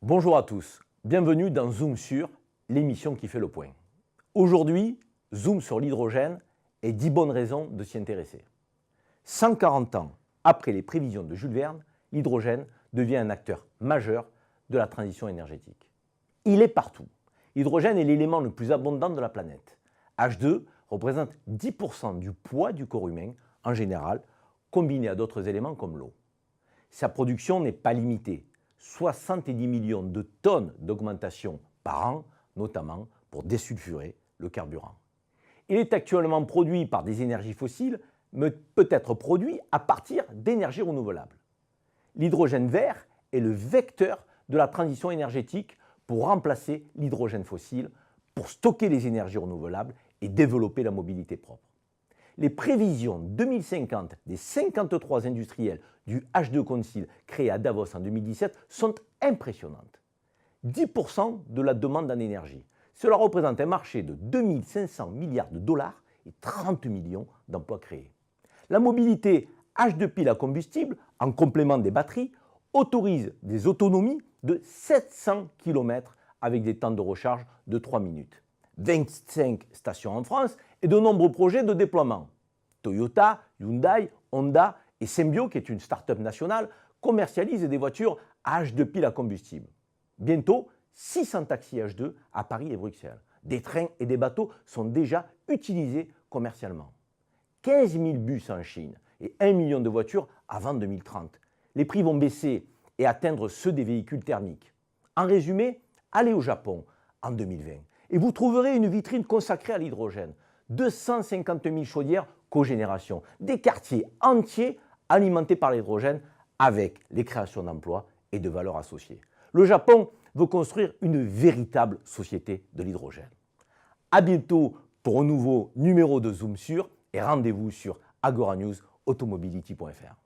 Bonjour à tous, bienvenue dans Zoom sur, l'émission qui fait le point. Aujourd'hui, Zoom sur l'hydrogène et 10 bonnes raisons de s'y intéresser. 140 ans après les prévisions de Jules Verne, l'hydrogène devient un acteur majeur de la transition énergétique. Il est partout. L'hydrogène est l'élément le plus abondant de la planète. H2 représente 10% du poids du corps humain en général, combiné à d'autres éléments comme l'eau. Sa production n'est pas limitée. 70 millions de tonnes d'augmentation par an, notamment pour désulfurer le carburant. Il est actuellement produit par des énergies fossiles, mais peut être produit à partir d'énergies renouvelables. L'hydrogène vert est le vecteur de la transition énergétique pour remplacer l'hydrogène fossile, pour stocker les énergies renouvelables et développer la mobilité propre. Les prévisions 2050 des 53 industriels du H2 Council créé à Davos en 2017 sont impressionnantes. 10% de la demande en énergie. Cela représente un marché de 2500 milliards de dollars et 30 millions d'emplois créés. La mobilité H2 pile à combustible, en complément des batteries, autorise des autonomies de 700 km avec des temps de recharge de 3 minutes. 25 stations en France et de nombreux projets de déploiement. Toyota, Hyundai, Honda et Symbio, qui est une start-up nationale, commercialisent des voitures H2 pile à combustible. Bientôt, 600 taxis H2 à Paris et Bruxelles. Des trains et des bateaux sont déjà utilisés commercialement. 15 000 bus en Chine et 1 million de voitures avant 2030. Les prix vont baisser et atteindre ceux des véhicules thermiques. En résumé, allez au Japon en 2020 et vous trouverez une vitrine consacrée à l'hydrogène. 250 000 chaudières cogénération, des quartiers entiers alimentés par l'hydrogène avec les créations d'emplois et de valeurs associées. Le Japon veut construire une véritable société de l'hydrogène. À bientôt pour un nouveau numéro de Zoom sur et rendez-vous sur agoranews automobility.fr.